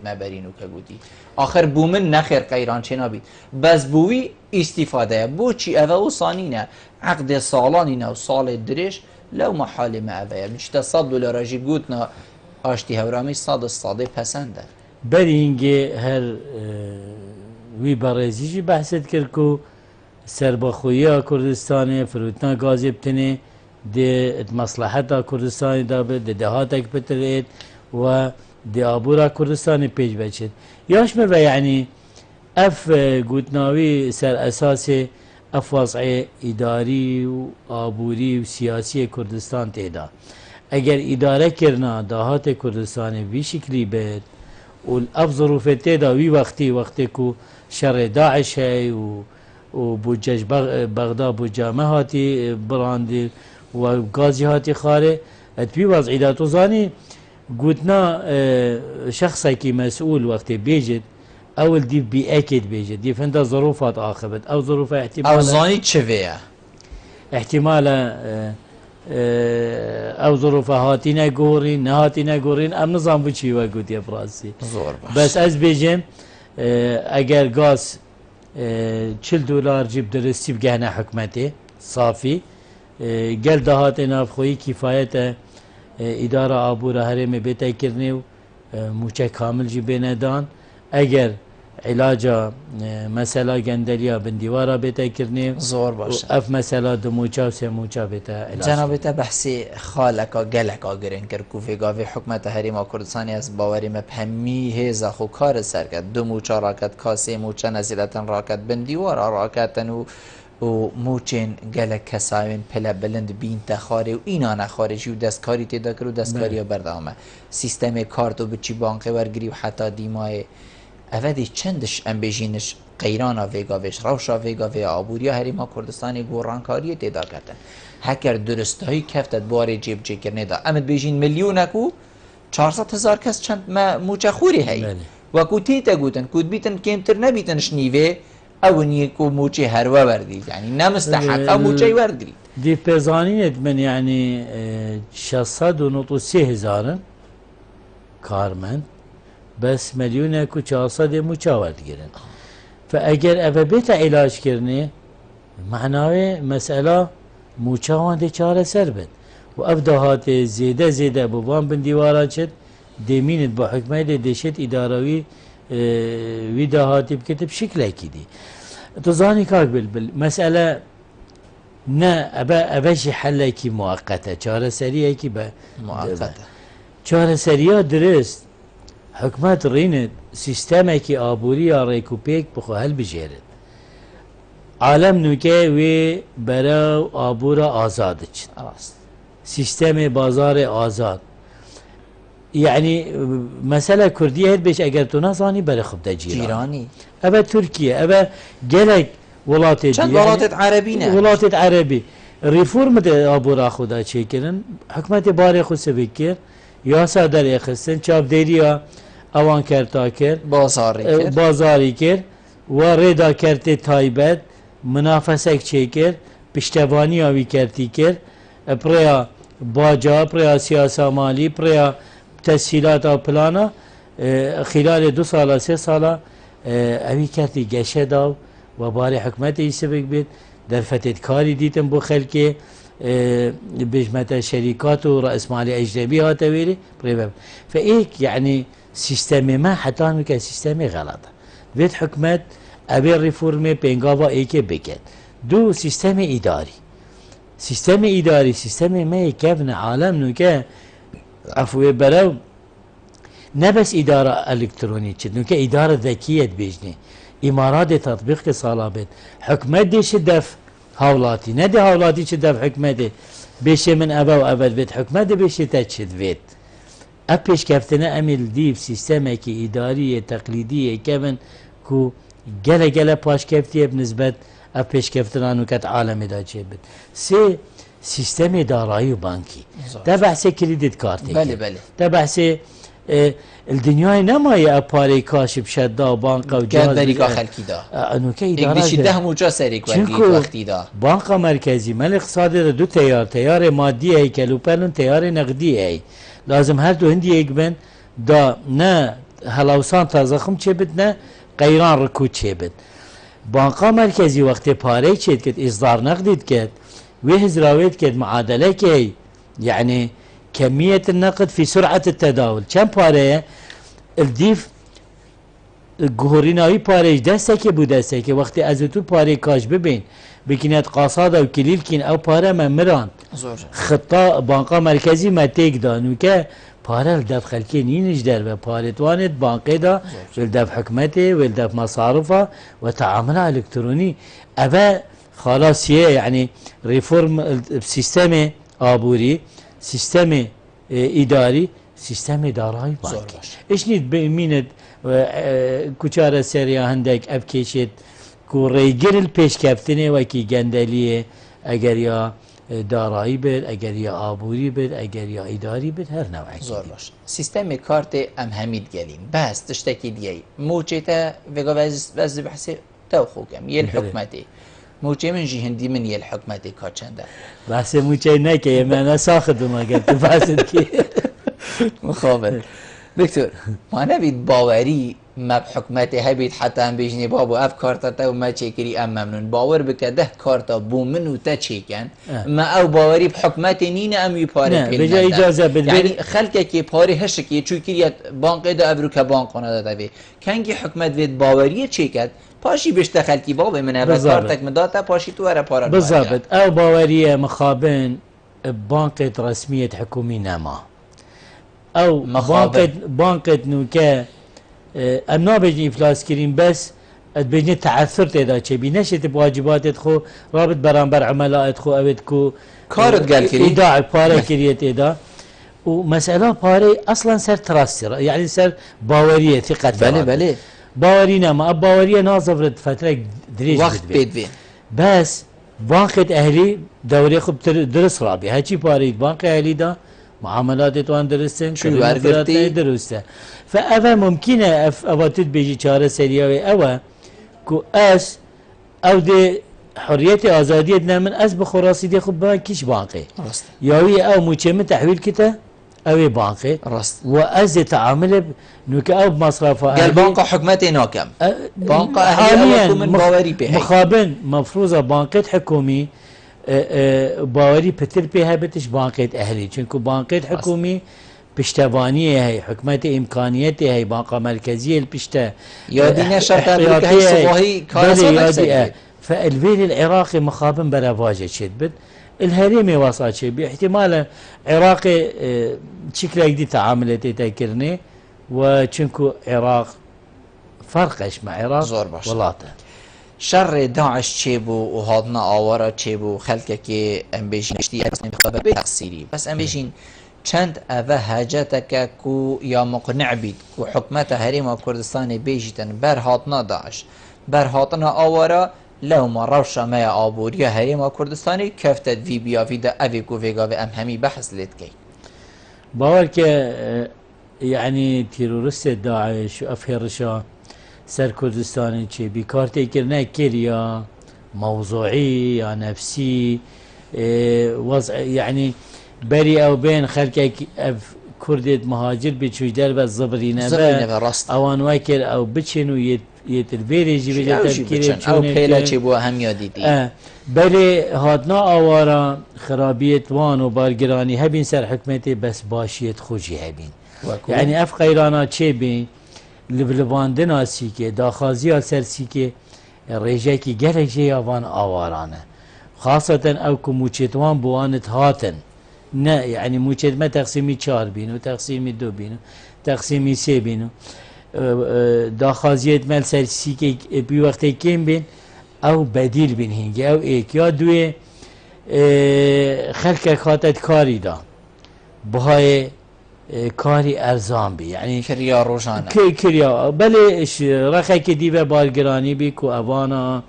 ما برینو که گودی آخر بومن نخیر قیران چی نبید بس بوی استفاده بو چی اوه و صانینه عقد سالانینه و سال درش لو محال ما اوه بچتا $100 جی گوتنا آشتی هورامی صاده پسنده برینگه هر وی برزیجی بحثت کرد که سربخویی کردستان فروتنا گازی بتنه ده مصلحت کردستان دابه ده دهاتک بترید و ده آبورا کردستان پیش بچید یاش مروه یعنی اف گوتناوی سر اساس اف وضع اداری و آبوری و سیاسی کردستان تیدا اگر اداره کرنا دهات کردستان وی شکلی بید و اف ظروف تیدا وی وقتی که شر داعش ہے و بوجج بغداد بوجامه هاتی براندی و گازی هاتی خاره اتبی وضعی داتو زانی گوتنا شخصی که مسئول وقتی بیجد اول دی بی اکید بیجد دی فنده ظروفات آخبت او ظروف احتمال او زانی چویه احتمال او ظروف هاتی نگورین نهاتی نگورین ام نظام بچی و گوتی براسی زور باش بس از بیجم اگر گاز $40 جيب درستي بقهنا حكمتي صافي قال دهات نافخوي كفاية إدارة أبورا هرم بيتا كرنيو موچه كامل جي بيندان اگر علاجا مسألة جندليا بنديوارا بيتا كرنيو زور باش اف مسألة دو موچه و سه موچه بيتا علاج جنابتا بحثی خالکا گلکا گرین کر کوفی گاوی حکمت هریما کردستانی از باوری مبهمی هیزا خو کار سر کد دو موچا راکت کاسی موچه نزیلتن راکت بندیوارا راکتن و موچین گلک کساوین پلا بلند بین تخاره و اینا نخارجی و دستکاری تیدا کرد و دستکاری بردامه سیستم کارتو بچی بانقی ورگری و حتی دیمای اودی چندش ام بجینش قیرانا ویگاوش روشا ویگاوی آبوریا هریما کردستانی گورانکاری تیدا کردن هکر درستایی کفتت باری جیب جیگر ندا امد بیجین میلیونکو 400,000 کس چند ما موچه خوری هی وکو تیتا گوتن کود بیتن کمتر نبیتن شنیوه او نیکو موچه هروا وردید يعني نمستحق او موچه وردید دي بيزانية من يعني 603,000 كارمن بس مليونة كو 400 مشاورت جرن فاگر اوه بيتا علاج كرني معناه مسألة موچاوان دي چاره سر بد و افدهات زيده بوان بنديوارا چد ديمينت با حكمه دي شد اداروي ويدهاتي بكتب شكله كده تظاني كاك مسألة نا اباجي حل كي مؤقته چاره سريه كي مؤقته چاره سريه درست حكمت رينت سيستم كي ابوري ريكوبيك بخو هل بجيرت عالم نوكي وي برا ابورا آزاد سيستم بازار آزاد يعني مسألة كردية هيد بيش اگر تو نزاني بري خب دا جيراني ابا تركيا ابا جلك ولاتت چند ولاتت عربي نه ولاتت عربي ريفورم ده ابورا خدا چيكرن حكمت باري خود سبكر يا صدر يخستن چاب ديريا اوان کرتا کر بازاری کر و ریدا کرتی تایبت منافسه چه کر پشتوانی آوی کرتی کر پریا باجا پریا سیاسا مالی پریا تسهیلات و پلانا خلال 2 سال 3 سال اوی کرتی گشه داو و باری حکمت ایسبک بید در فتت کاری دیتم بو خلکه بجمت شركات ورأس مالي أجنبي هاتويري فإيك يعني سيستمي ما حتى نوكا سيستمي غلط بيت حكمت أبي ريفورمي بينغافا إيكي بكت دو سيستمي إداري سيستمي ما يكفنا عالم نوكا عفوي بلو نبس إدارة إلكترونية نوكا إدارة ذكية بيجني إمارات تطبيق صالابت حكمت دي شدف هاولاتي ندي هاولاتي شدف حكمتي بيشي من أبا وأبد بيت حكمتي بيشي تشد بيت أبيش كفتنا أميل ديف سيستمك إدارية تقليدية كمن كو جلا باش كفتية بنسبة أبيش كفتنا نكت عالم دا جيبت سي سيستم دارایی بانكي تبع سي كريدت كارتي بله تبع سي الدنيا نما پاره کاش بشدا و بانقا و جهاز بریکا خلکی دا انو که یک اداره دیشی ده موجا سریک وقتی دا بانک مرکزی مال اقتصادی را دو تیار مادی ای کلوپلون تیار نقدی ای لازم هر دو هندی یک بن دا نه هلاوسان تازخم چه بد نه قیران رکود چه بد بانک مرکزی وقتی پاره چید کد اصدار نقدید کد وهزراويت كد معادلة كي يعني كمية النقد في سرعة التداول كم بارية الديف جهوريناوي باريش دستك بو دستك وقت ازتو باري كاش ببين بكينات قاصادة وكليل كين او بارا ممران خطة بانقا مركزي ما تيك دانو كا بارا الدف خلكي نينش در باري توانت بانقي دا والدف حكمتي والدف مصارفة وتعاملها الكتروني ابا خلاص هي يعني ريفورم السيستم آبوري سيستم إداري سيستم دارایی بانكي ايش نيد بميند كوچارة سريا هندك ابكيشت كو ريجر البيش كافتنه وكي جندليه اگر يا دارایی بد اگر يا آبوري بد اگر يا إداري بد هر نوعي زور باش سيستم كارت ام حميد قالين بس تشتكي دياي موجته ويغا وز بحثي توخوكم يل حكمتي موچه من جي هندي من يل حكمتي كاتشنده بحث موچه نكي انا ساخد ما قلت بحثت كي مخابل دكتور ما نبيد باوري ما بحكمتي هبيت حتى ام بيجني بابو اف كارتا تا وما تشيكري ام ممنون باور بكده كارتا بو منو تا تشيكن ما او باوري بحكمتي نينا ام يباري بجا اجازه يعني خلقه كي باري هشكي چوكريات بانك دا ابروكا بانك انا دا بي كانجي حكمت ويد باوري تشيكت پاشی بشته خلکی بابا من اول کارتک مداتا پاشی تو اره پارا بالضبط او باوريه مخابن بانك رسميه حكومي نما او بانك نوكا امنا بيجي افلاس كريم بس بيجي تعثر تدا تشبي نشت بواجبات خو رابط برامبر عملاء خو اويدكو كارت قال كري ايداع باري كريت ايدا ومساله باري اصلا سر تراستر يعني سر باوريه ثقه بله باورينا ما باوريه ناظفرت فتره دريج وقت بيدوين بس بانك اهلي دوري خب درس رابي هاتشي باري بانك اهلي دا معاملات توان درستن كل ورقتي درسته فأفا ممكنة أفاتت بيجي چاره سرياوي أوا كو أس أو دي حرية آزادية من أس بخراسي دي خب بانكيش بانقي ياوي أو موچه تحويل كتا أوي بانقي وأس دي تعامل نوك أو بمصرفة قال بانقا حكمتي ناكم بانقا أهلي أو من باوري بيهي مخابن مفروضة بانكت حكومي باوري بتر بها بتش بانكت أهلي چونكو بانكت حكومي پشتوانیه هی حکمت امکانیتی هی بانقا مرکزی الپشته یادینه شرط امریکا هی صباحی کارسان اکسر فالفيل العراقي مخابن برافاجة شد بد الهريمي وصل شيء باحتمال عراقي شكله جديد تعاملت تذكرني وشنكو عراق فرقش مع عراق ولاته شر داعش چه بو و هادنا آوارا چه بو خلقه که ام بیشنشتی اصلا بخواه به تقصیری بس ام بیشین چند اوه حاجتك كو يا مقنع بيت كو حكمت هريم كردستان بيجيتن بر هاتنا داعش بر هاتنا آوارا لو ما روشا ما آبوريا هريم كردستاني كفتت في بيا في دا اوي كو فيغا في ام همي بحث لتكي باور که يعني تيرورست داعش وافهرشا سر كردستان چه بكار تكرنا كيريا موضوعي يا نفسي وضع يعني بري او بين خلقك كردت مهاجر بتشوجدر بس زبرينه اوان واكر او بتشنو يترفيريجي بجتر او بيلا چبو هم ياديدي بري هادنا اوارا خرابيت وان وبارگراني هبين سر حكمتي بس باشيت خوشي هبين يعني اف قيرانا چه بين لبلواندنا سيكي داخازي سر سيكي ريجاكي گلك جي اوان اوارانه خاصة او كموچتوان بوانت هاتن نه يعني موچت ما تقسيمي 4 بينو تقسيمي 2 بينو تقسيمي 3 بينو داخازيت مال سر سيكي بي وقت كيم بين او بديل بين هنجي او ايك يا دوي خلق خاطت كاري دا بهاي كاري ارزان بي يعني كريا روجانا كريا بلي رخك ديبه بالگراني بي كو اوانا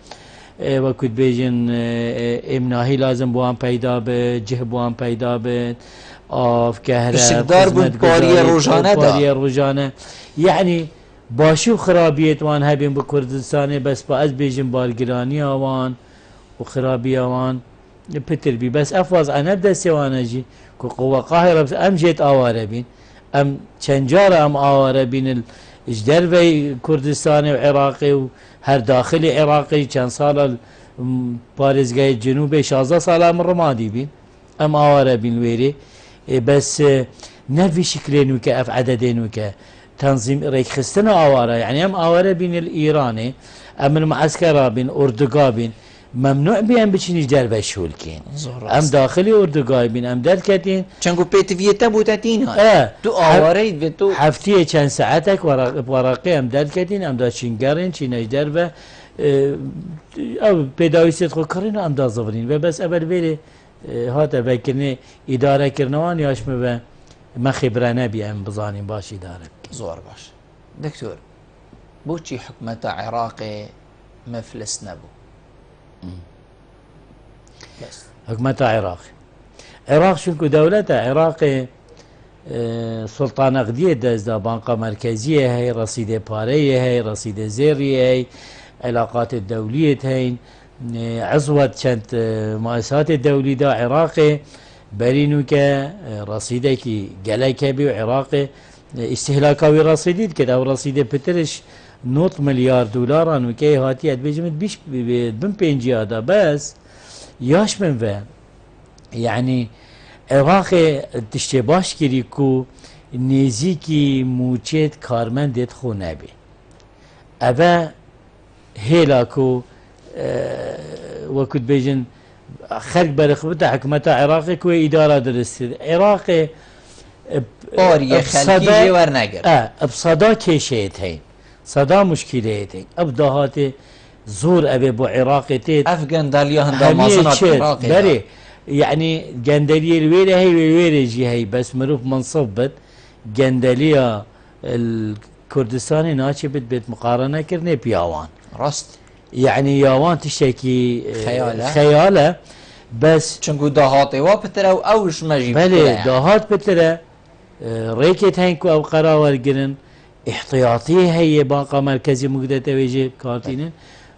وكد بيجن امناهي لازم بوان پیدا به جه بوان پیدا به آف كهرب پشتکدار بوون پاریە ڕۆژانەدا. پاریە ڕۆژانە یعنی باشی و خراپیەتوان هەبێن بە کوردستانê بەس بە ئەس بێژم بارگرانی ئەوان و خراپی ئەوان پتربی بەس ئەف وەزعە دەستێوانەجی کو قووە قاهرە ئەم ژێت ئاوارە بین ئەم چەند جارە ئەم ئاوارە بینن ji dervey Kurdistanê û Iraqê û her daxilê Iraqê çend sala parêzgehê Cenûbê 16 sala min rimadî bîn em aware bîn wêrê bes ne vî şiklê nû ke ev ededê nû ke tanzîm rêkxistina aware yani em aware bîn li Îranê em min mueskera bîn orduga bîn memnû bî em biçîn ji derve şûlkên em daxilê ordugayê bîn em derketîn çend ku pêtiviyê te bû te tînan tu awareyî vê tu heftiyê çend saetek waraqê em derketîn em da çîngerên çîne ji derve ew pêdawîstê xwe kirîn em da zivînin ve bes evel vêrê hate vekirinê îdarekirinawan yaş me ve me xêbire nebî em bizanîn baş îdare zor baş doktor بۆچی حکومەتە عێراقê مەفلس نەبوو حکومەتە عێراقی عێراق چونکو دەولەتە عێراقê سوڵتانەقدیە دەستدا بانقا مرکزیە هەیە ڕەسیدێ پارەیە هەیە ڕەسیدە زێڕی هەی عێلاقاتێ دەولیت هەین عزوەت چەند مؤسساتێ دەولیدا عێراقê بەرین و کە ڕەسیدێکی گەلێکە بێ و عێراقê ئیستیهلاکاوی ڕەسیدیت کرد ئەو ڕەسیدێ پترش 90 ملیار دلاران وکەی هاتی ئەدبێژمت بیش بم پێنجیادا بەس yaş min ve yani Iraqê tiştê baş kirî ku nêzîkî mûçet karmendê xwe nebê ev e hêla ku wekû dibêjin xelk berixibite hikûmeta Iraqê ku îdara diristtir Iraqê pariye xelkî jê wernegir ev seda kêşeyê heye seda muşkîleyê heye ev dahatê زور أبي بو عراقي تيت أفغان داليا هندا مازنات عراقي بري يعني جندلية الويرة هي ويرة جي هي بس مروف منصب بد جندلية الكردستاني ناشي بيت مقارنة كرني بياوان رست يعني ياوان تشتكي خيالة بس چنكو دهاتي وابترا وأوش مجي بلي دهات بترا ريكت هنكو أو قراور جرن احتياطي هي باقة مركزي مقدة توجه كارتينين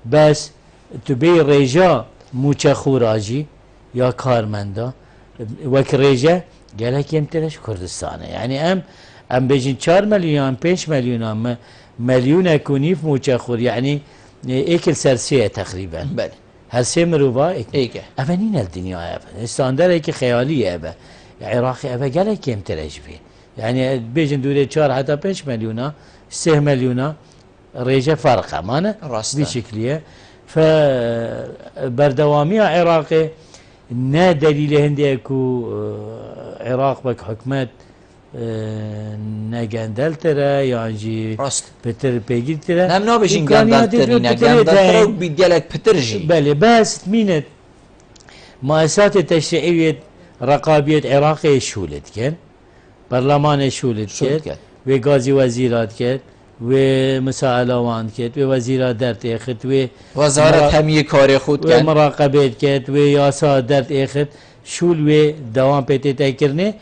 بس تبي رجاء موچه خوراجي يا كارمندا وك رجاء قالك يمتلش كردستان يعني ام بيجين 4 مليون 5 مليون مليون كونيف موچه خور يعني اكل سرسيه تقريبا بله هل سيمروفا ايكه افنين الدنيا استاندر هيك خياليه ابا عراقي ابا قالك يمتلش فيه يعني بيجن دولة 4 حتى 5 مليون 3 مليون ريجة فرقة مانا بشكلية فبردوامية عراقي نا دليل هندي اكو عراق بك حكمات ناقاندل ترى يعني بتر بيجي ترى نعم نابجين قاندل ترى ناقاندل ترى وبيديالك بترجي بله بس تمينت مؤسسات التشريعية رقابية عراقية شولت كان برلمان شولت کرد و گازی وزیرات کرد و مسائلوان کرد و وزیرات درت اخت و وزارت همیه کار خود کرد و مراقبت کرد و یاسا درت اخت شول و دوام پیتی تکرنه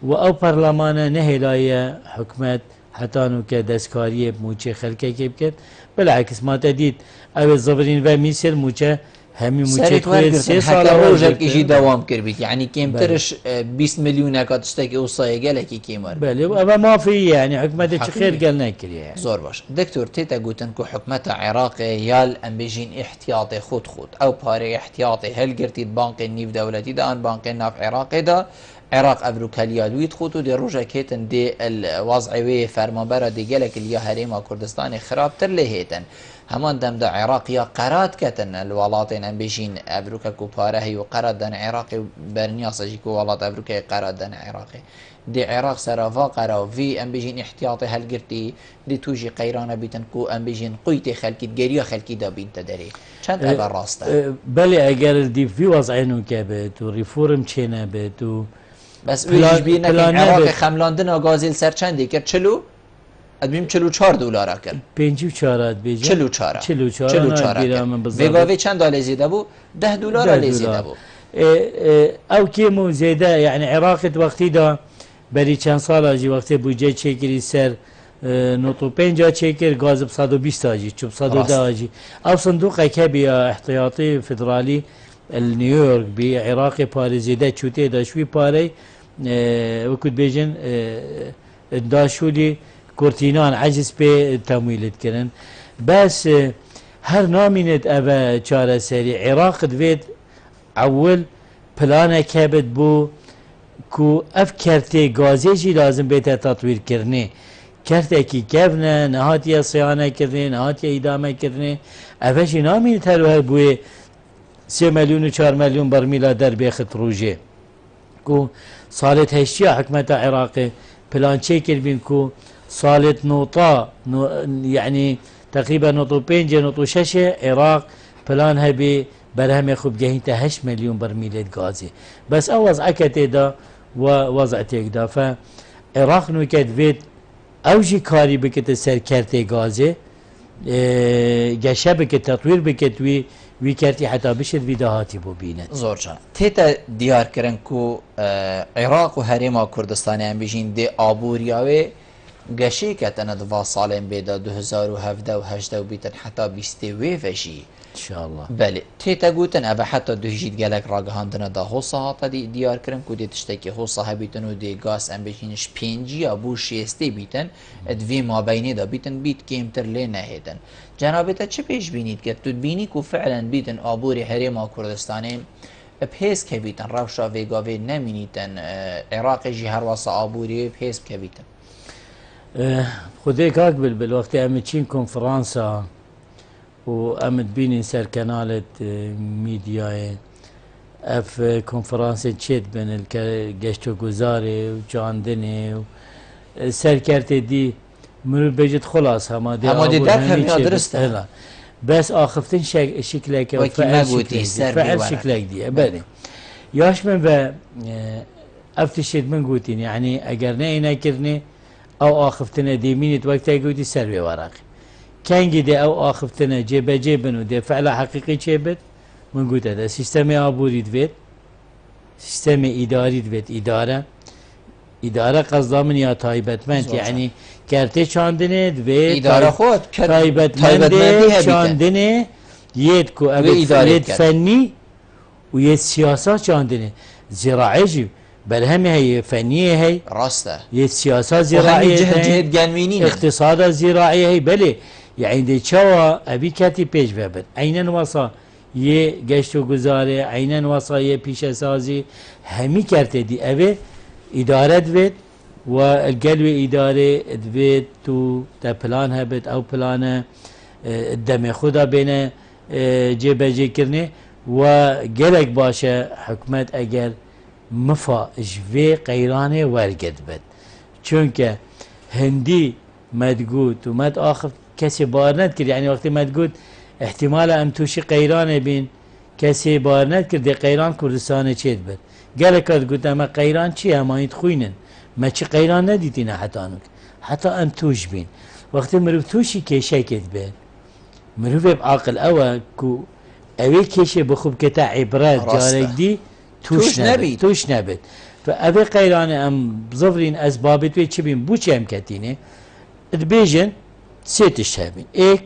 و او برلمان نهلای حکمت حتی نو که دستکاری موچه خلقه کب کرد بالعکس ما تدید او زبرین و میسر موچه همین موچه کوید 3 سال روزک ایجی دوام کرد یعنی کمترش 20 میلیون کاتشتاک اوصای گلکی کیمار بله اما ما فی یعنی حکومت چه خیر گل نکریه زور باش دکتور تیتا گوتن که حکومت عراق یال ام بجین احتیاط خود او پاره احتیاطی هل گرتید بانک نیو دولتی دا ان بانک ناف عراق دا عراق ابروکالیالویت خود و دی روزا کیتن دی الوضعی فرمانبر دی گلک الیا هریما کردستان خرابتر لهیتن همان دم دا عراق یا قرات کتن الولاتین ام بجین ابروکا کو پاره هی و قرات دن عراقی برنیاس جی کو ولات ابروکا قرات دن عراقی دی عراق سرافا قرا وی ام بجین احتیاط هل گرتی دی توجی قیرانه بیتن کو ام بجین قویت خلکی گریا خلکی دا بینت داری چند ابر راسته بله اگر دی فی وضعینو که به تو ریفورم چینه به تو بس ویش بینه که عراق خملاندن آگازیل سر چندی کرد چلو؟ ادبیم 44 دلار کرد 54 بیجا 44 ویگاوی چند دلار زیده بو 10 دلار زیده بو او كيمو زيدا يعني عراق وقتي دا بري چند سال اجي وقت بودجه چكري سر نوتو پنجا چكر غاز ب 120 اجي چوب 110 اجي او صندوق كبير احتياطي فدرالي نيويورك بعراق باريزي دا چوتي دا شوي باري وكنت بيجن داشولي كورتينان عجز بي تمويل كرن بس هر نامينت ابا چاره سري عراق دويت اول پلانه كبد بو كو اف كرتي غازي جي لازم بيته تطوير كرني كرتي كي كبنه نهاتيه صيانه كرني نهاتيه ادامه كرني افشي نامينت هر بو 3 مليون و 4 مليون برميل در بيخت روجي كو صالت هشيا حكمة عراقي بلان شكل بينكو صالت نوطا يعني تقريبا نوطو بينجا نوطو شاشة عراق بلان هبي برهم يخوب جهينتا 8 مليون برميل غازي بس او وضعك دا ووضعتك دا فعراق نوكد فيت اوجي كاري بكت سر كرتي غازي جشا بكت تطوير بكت وی کرتی حتی بشد ویداهاتی بو بیند زور جان تیتا دیار کرن کو عراق و هریما کردستانی هم بیشین دی آبوریاوی گشی کتن دوا سالین بیدا 2017 و 18 بیتن حتی بیستی وی فشی انشاءالله بله تیتا گوتن اوه حتی دوهیجید گلک راگهاندن دا حوصا هاتا دی دیار کرن کو دی تشتکی حوصا ها بیتن و دی گاس هم بیشینش پینجی ابو شیستی بیتن ادوی ما بینی دا بیتن بیت کمتر لی نهیدن جنابتا چه پیش بینید که تو بینی که فعلا بیتن آبوری حریم کردستانی بحیث که بیتن روشا ویگاوی نمینیتن عراق جی هر واسه آبوری بحیث که بیتن خودی که بل وقت امید چین کنفرانسا و امید بینین سر کنالت میدیای اف کنفرانس چید بین گشت و گذاره و جاندنه و سر کرده دی مرو بجد خلاص هما دي در همه درسته بس آخفتن شکلک و فعل شکلک دیه بله یاش من و افتشید من گوتین يعني اگر نه اینا کرنه او آخفتن دیمینت وقتا گوتی سروی ورقی کنگی دی او آخفتن جيبه جيبن و دی فعل حقیقی چه بد من گوته ده سیستم آبوری دوید سیستم اداری دوید اداره قصدا من یا تایبتمند يعني کرته چاندنه دوید اداره خود تایبتمند چاندنه ید کو ید فنی و ید سیاست چاندنه زراعی جی بل همه هی فنیه هی راسته ید سیاست زراعی جهد گنوینی اقتصاد زراعی هی بله يعني دي چوا ابي كاتي پیش ببن عينن وصا يه گشت و گزاره عينن وصا يه پیش سازی همي کرته دي اوه اداره دوید و القلوي اداره دوید تو تا پلان هبت او پلان دم خدا بين جيبه جي کرنه و گلک باشه حکمت اگر مفا جوی قیرانه ورگد بد چونکه هندی مدگوت و مد آخر کسی بار ند کرد يعني وقتی مدگوت احتمال ام توشی قیرانه بین کسی بار ند کرد قیران کردستان چید بد گلک گوت اما قیران چی همایید خوینن ما چی قیران ندیدین حتی ام توش بین وقتی مروف توشی کشه کد بین مروف بعقل اوه کو اوه کشه بخوب کتا عبرات جارک دی توش نبید فأوه قیران ام بظفرین اسبابت وی چی بین بو چی هم کتینه ادبیجن سيتش هابين ايك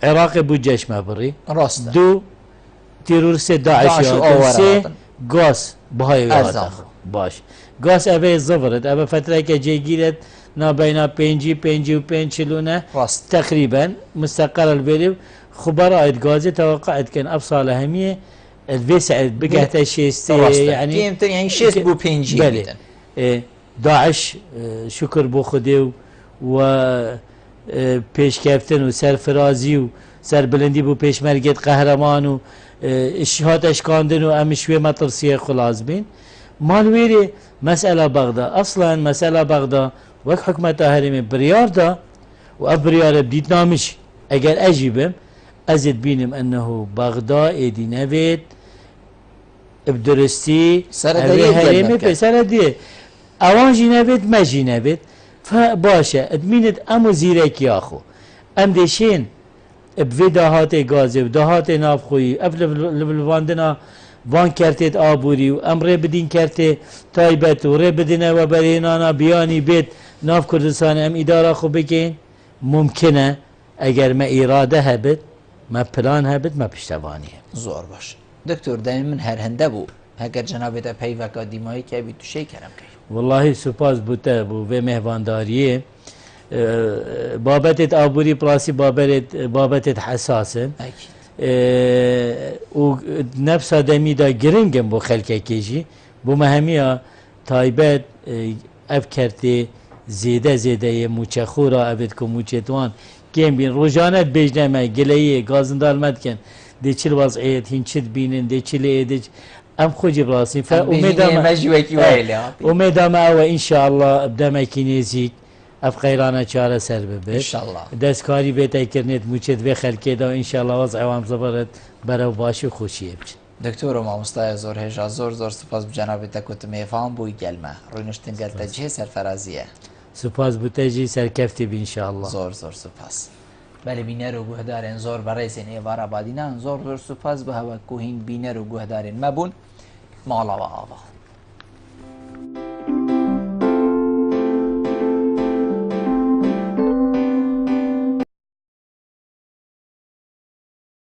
عراق بوجيش مبري راسته دو تيرورست داعش سي غاز بهاي باش غاز ابي زفرت ابي فتره كجي جيرت نا بين 5 و 5 لونه تقريبا مستقر البيلي خبراء غاز توقعت كان ابصال اهميه الفيسع بقت شيء يعني شيء بو 5 داعش شكر بو خديو و پیش کفتن و سرفرازی و سربلندی بو پیشمرگت قهرمان و اشهات اشکاندن و امشوی مطرسیه خلاص بین مالویری مسئله بغدا اصلا مسئله بغدا وک حکمت هرمی بریار دا و اف بریار بدید نامش اگر اجیبم ازد بینم انه بغدا ایدی نوید بدرستی هرمی پسر دیه اوان جی نوید ما جی نوید فباشا ادمينت امو زيرك ياخو ام ديشين بفي دهات غازي ودهات نافخوي افلفاندنا وان کرتێت ئابووری و ئەم ڕێ بدین کەرتێ تایبەت و ڕێ بدنەوە بەرهێنانە بیانی بێت ناو کوردستان ئەم ئیدارە خۆ بکەین ممکنە ئەگەر مە ئیرادە هەبێت مە پلان هەبێت مە پشتەوانیە زۆر باش دکتۆر دایم من هەر هەندە بوو هەگەر جەنابێتە پەیوەکە دیمایی کەبی تووشەی کەرەمکەی واللهی سوپاس بوتە بوو vê mêhvandariyê babetê aborî plasî babetê hesas in û nefsa demî da giring in bo xelkekê jî bu me hemiya taybet ev kertê zêde zêdeyê mûçexora evêt ku mûçetwan kêm bîn rojane bêjne me gileyê gazindar me dikin dê çil weziyet hîn çi dibînin dê çilê êdî em xwe jî birasîn fe umêda me ew e înşallah bi demekî nêzik ev qeyrana çareser bibe destkarî bê tekirnêt mûçet vê xelkê da înşallah wez ewam zibiret berew başî xweşiyê biçin دکتۆر و مامۆستایە زۆر هێژا زۆر زۆر سپاس بجەنابێتە کوتم mêvan بووی gelme ڕوونشتن gelتە cihê serferaziye سوپاس بوتە jî serkeftî bî înşallah زۆر زۆر سوپاس بەێ بینەر و گوهدارێن زۆر بەڕێزێن ێوارە بادینان زۆر زۆر سوپاس بە هەوە کوهین بینەر و گوهدارێن مەبوون ماڵەوە ئاوا